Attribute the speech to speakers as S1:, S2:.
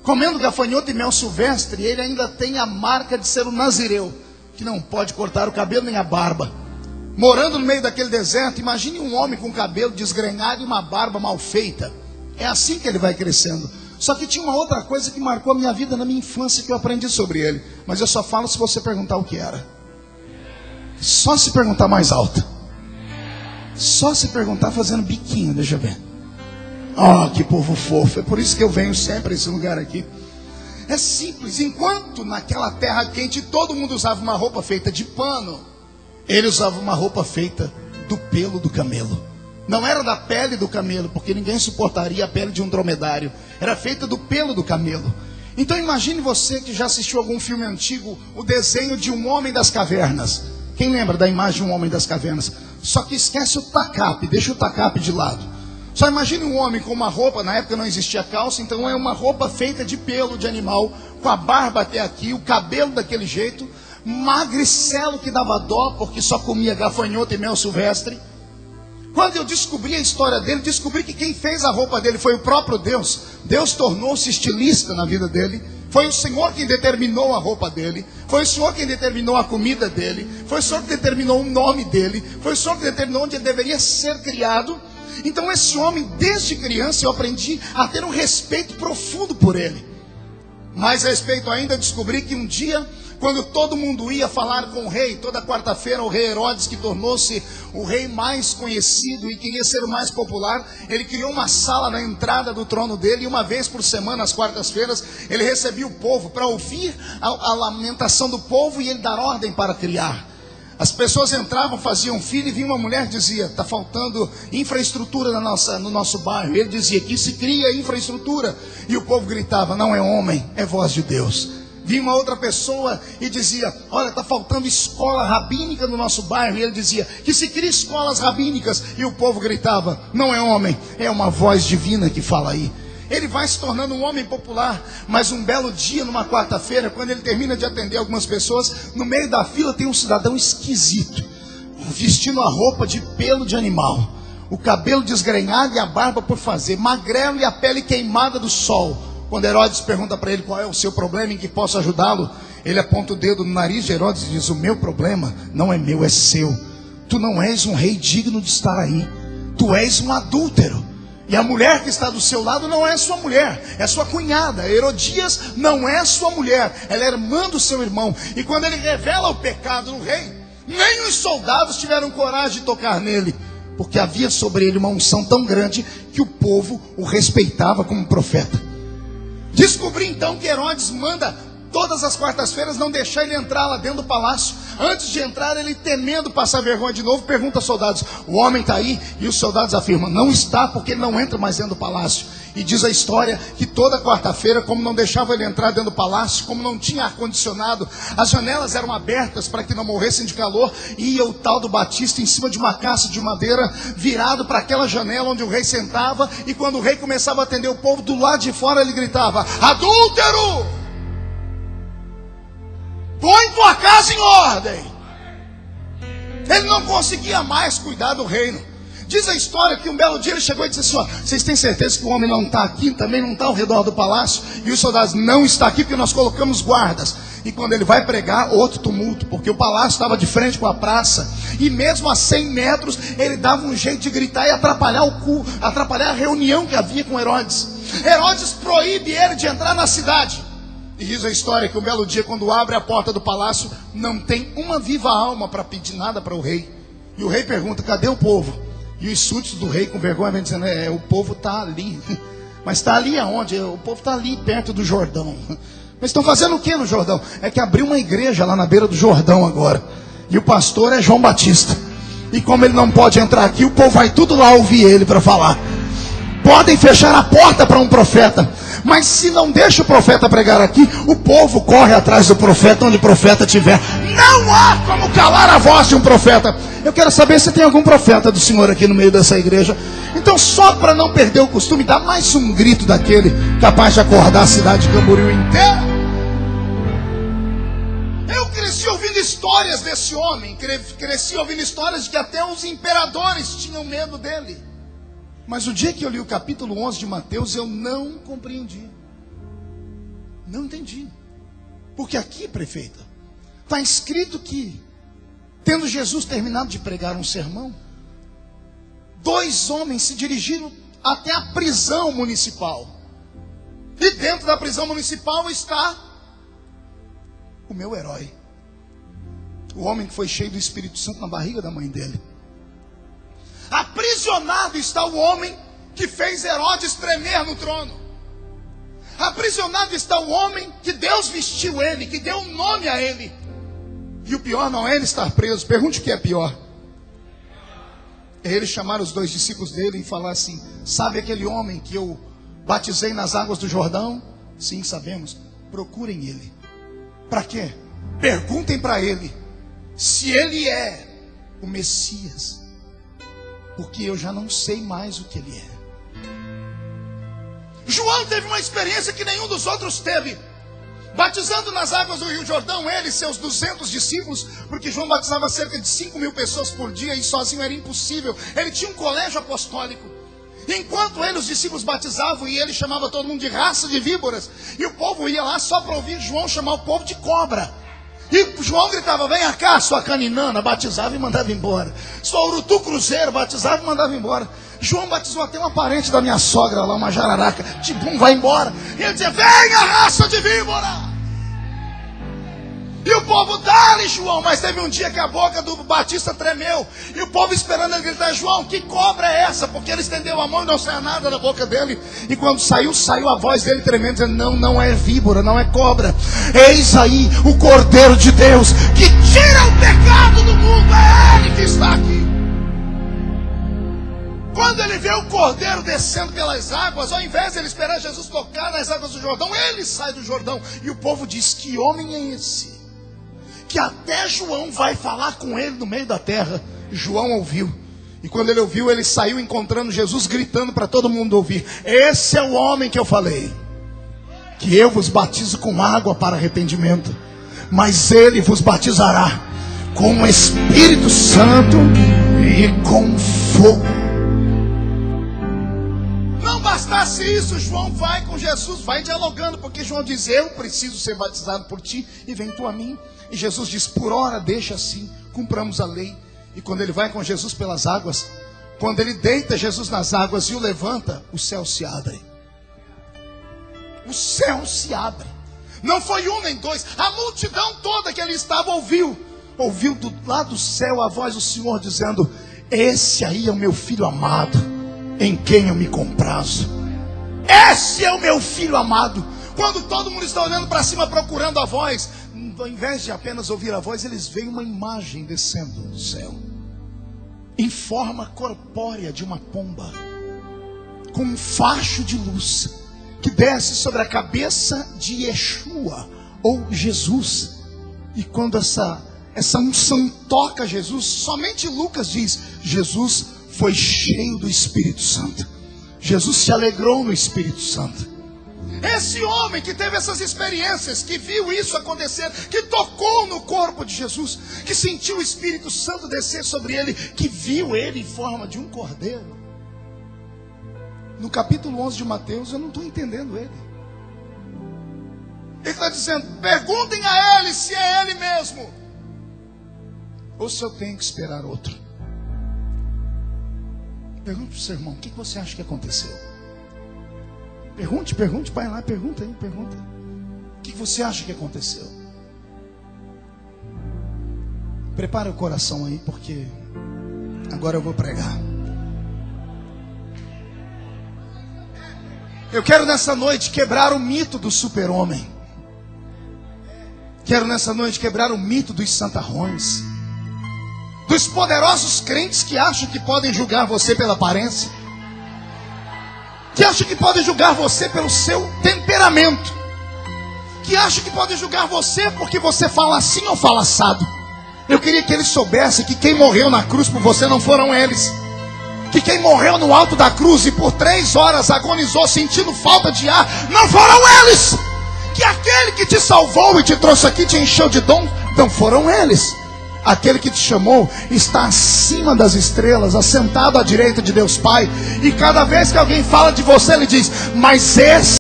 S1: comendo gafanhoto e mel silvestre, ele ainda tem a marca de ser um nazireu, que não pode cortar o cabelo nem a barba. Morando no meio daquele deserto, imagine um homem com cabelo desgrenhado e uma barba mal feita. É assim que ele vai crescendo. Só que tinha uma outra coisa que marcou a minha vida na minha infância, que eu aprendi sobre ele. Mas eu só falo se você perguntar o que era. Só se perguntar mais alto. Só se perguntar fazendo biquinho, deixa eu ver. Oh, que povo fofo. É por isso que eu venho sempre a esse lugar aqui. É simples. Enquanto naquela terra quente todo mundo usava uma roupa feita de pano, ele usava uma roupa feita do pelo do camelo. Não era da pele do camelo, porque ninguém suportaria a pele de um dromedário. Era feita do pelo do camelo. Então imagine você que já assistiu algum filme antigo, o desenho de um homem das cavernas. Quem lembra da imagem de um homem das cavernas? Só que esquece o tacape, deixa o tacape de lado. Só imagine um homem com uma roupa, na época não existia calça, então é uma roupa feita de pelo de animal, com a barba até aqui, o cabelo daquele jeito, magricelo que dava dó, porque só comia gafanhoto e mel silvestre. Quando eu descobri a história dele, descobri que quem fez a roupa dele foi o próprio Deus. Deus tornou-se estilista na vida dele. Foi o Senhor quem determinou a roupa dele. Foi o Senhor quem determinou a comida dele. Foi o Senhor que determinou o nome dele. Foi o Senhor que determinou onde ele deveria ser criado. Então esse homem, desde criança, eu aprendi a ter um respeito profundo por ele. Mais respeito ainda, descobri que um dia, quando todo mundo ia falar com o rei, toda quarta-feira o rei Herodes, que tornou-se o rei mais conhecido e queria ser o mais popular, ele criou uma sala na entrada do trono dele, e uma vez por semana, às quartas-feiras, ele recebia o povo para ouvir a lamentação do povo e ele dar ordem para criar. As pessoas entravam, faziam fila e vinha uma mulher e dizia: está faltando infraestrutura no nosso bairro. Ele dizia: que se cria infraestrutura. E o povo gritava: não é homem, é voz de Deus. Vinha uma outra pessoa e dizia: olha, está faltando escola rabínica no nosso bairro. E ele dizia: que se cria escolas rabínicas. E o povo gritava: não é homem, é uma voz divina que fala aí. Ele vai se tornando um homem popular. Mas um belo dia, numa quarta-feira, quando ele termina de atender algumas pessoas, no meio da fila tem um cidadão esquisito, vestindo a roupa de pelo de animal, o cabelo desgrenhado e a barba por fazer, magrelo e a pele queimada do sol. Quando Herodes pergunta para ele qual é o seu problema, em que posso ajudá-lo, ele aponta o dedo no nariz de Herodes e diz: o meu problema não é meu, é seu. Tu não és um rei digno de estar aí. Tu és um adúltero. E a mulher que está do seu lado não é sua mulher, é sua cunhada. Herodias não é sua mulher, ela é irmã do seu irmão. E quando ele revela o pecado do rei, nem os soldados tiveram coragem de tocar nele, porque havia sobre ele uma unção tão grande que o povo o respeitava como profeta. Descobri então que Herodes manda todas as quartas-feiras não deixar ele entrar lá dentro do palácio. Antes de entrar, ele, temendo passar vergonha de novo, pergunta aos soldados: o homem está aí? E os soldados afirmam: não está, porque ele não entra mais dentro do palácio. E diz a história que toda quarta-feira, como não deixava ele entrar dentro do palácio, como não tinha ar-condicionado, as janelas eram abertas para que não morressem de calor, e ia o tal do Batista em cima de uma caixa de madeira, virado para aquela janela onde o rei sentava, e quando o rei começava a atender o povo, do lado de fora ele gritava: adúltero! Põe tua casa em ordem. Ele não conseguia mais cuidar do reino. Diz a história que um belo dia ele chegou e disse assim: ó, vocês têm certeza que o homem não está aqui, também não está ao redor do palácio? E os soldados: não está aqui porque nós colocamos guardas. E quando ele vai pregar, outro tumulto, porque o palácio estava de frente com a praça, e mesmo a 100 metros ele dava um jeito de gritar e atrapalhar atrapalhar a reunião que havia com Herodes. Herodes proíbe ele de entrar na cidade. E diz a história que um belo dia, quando abre a porta do palácio, não tem uma viva alma para pedir nada para o rei. E o rei pergunta: cadê o povo? E os súditos do rei, com vergonha, vem dizendo: o povo está ali. Mas está ali aonde? O povo está ali perto do Jordão. Mas estão fazendo o que no Jordão? É que abriu uma igreja lá na beira do Jordão agora. E o pastor é João Batista. E como ele não pode entrar aqui, o povo vai tudo lá ouvir ele para falar. Podem fechar a porta para um profeta, mas se não deixa o profeta pregar aqui, o povo corre atrás do profeta onde o profeta estiver. Não há como calar a voz de um profeta. Eu quero saber se tem algum profeta do Senhor aqui no meio dessa igreja. Então, só para não perder o costume, dá mais um grito daquele capaz de acordar a cidade de Camboriú inteira. Eu cresci ouvindo histórias desse homem, cresci ouvindo histórias de que até os imperadores tinham medo dele. Mas o dia que eu li o capítulo 11 de Mateus, eu não compreendi. Não entendi. Porque aqui, prefeita, está escrito que, tendo Jesus terminado de pregar um sermão, 2 homens se dirigiram até a prisão municipal. E dentro da prisão municipal está o meu herói. O homem que foi cheio do Espírito Santo na barriga da mãe dele. Aprisionado está o homem que fez Herodes tremer no trono. Aprisionado está o homem que Deus vestiu ele, que deu um nome a ele. E o pior não é ele estar preso. Pergunte o que é pior. É ele chamar os 2 discípulos dele e falar assim: sabe aquele homem que eu batizei nas águas do Jordão? Sim, sabemos. Procurem ele. Para quê? Perguntem para ele se ele é o Messias, porque eu já não sei mais o que ele é. João teve uma experiência que nenhum dos outros teve, batizando nas águas do Rio Jordão, ele e seus 200 discípulos, porque João batizava cerca de 5.000 pessoas por dia, e sozinho era impossível. Ele tinha um colégio apostólico. Enquanto ele, os discípulos batizavam, e ele chamava todo mundo de raça de víboras, e o povo ia lá só para ouvir João chamar o povo de cobra. E João gritava: venha cá, sua caninana, batizava e mandava embora. Sua urutu cruzeiro, batizava e mandava embora. João batizou até uma parente da minha sogra lá, uma jararaca. Tibum, vai embora. E ele dizia: venha, raça de víbora. E o povo, dá-lhe, João. Mas teve um dia que a boca do Batista tremeu, e o povo esperando ele gritar: João, que cobra é essa? Porque ele estendeu a mão e não saiu nada da boca dele. E quando saiu a voz dele tremendo, dizendo: não, não é víbora, não é cobra. Eis aí o Cordeiro de Deus, que tira o pecado do mundo. É ele que está aqui. Quando ele vê o Cordeiro descendo pelas águas, ao invés de ele esperar Jesus tocar nas águas do Jordão, ele sai do Jordão. E o povo diz: que homem é esse, que até João vai falar com ele no meio da terra? João ouviu. E quando ele ouviu, ele saiu encontrando Jesus, gritando para todo mundo ouvir: esse é o homem que eu falei, que eu vos batizo com água para arrependimento, mas ele vos batizará com o Espírito Santo e com fogo. Não bastasse isso, João vai com Jesus, vai dialogando, porque João diz: eu preciso ser batizado por ti, e vem tu a mim. E Jesus diz: por ora deixa assim, cumpramos a lei. E quando ele vai com Jesus pelas águas, quando ele deita Jesus nas águas e o levanta, o céu se abre. O céu se abre. Não foi um nem dois, a multidão toda que ali estava ouviu do lado do céu a voz do Senhor dizendo: esse aí é o meu filho amado, em quem eu me comprazo. Esse é o meu filho amado. Quando todo mundo está olhando para cima procurando a voz, ao invés de apenas ouvir a voz, eles veem uma imagem descendo do céu, em forma corpórea de uma pomba, com um facho de luz, que desce sobre a cabeça de Yeshua, ou Jesus. E quando essa unção toca Jesus, somente Lucas diz: Jesus foi cheio do Espírito Santo. Jesus se alegrou no Espírito Santo. Esse homem que teve essas experiências, que viu isso acontecer, que tocou no corpo de Jesus, que sentiu o Espírito Santo descer sobre ele, que viu ele em forma de um cordeiro. No capítulo 11 de Mateus, eu não estou entendendo ele. Ele está dizendo: perguntem a ele se é ele mesmo, ou se eu tenho que esperar outro. Pergunte para o seu irmão: o que você acha que aconteceu? Pergunte, vai lá, pergunta aí, pergunta. O que você acha que aconteceu? Prepara o coração aí, porque agora eu vou pregar. Eu quero nessa noite quebrar o mito do super-homem. Quero nessa noite quebrar o mito dos santarrões, dos poderosos crentes que acham que podem julgar você pela aparência, que acham que podem julgar você pelo seu temperamento, que acham que podem julgar você porque você fala assim ou fala assado. Eu queria que eles soubessem que quem morreu na cruz por você não foram eles, que quem morreu no alto da cruz e por 3 horas agonizou sentindo falta de ar, não foram eles, que aquele que te salvou e te trouxe aqui, te encheu de dom, não foram eles. Aquele que te chamou está acima das estrelas, assentado à direita de Deus Pai. E cada vez que alguém fala de você, ele diz: mas esse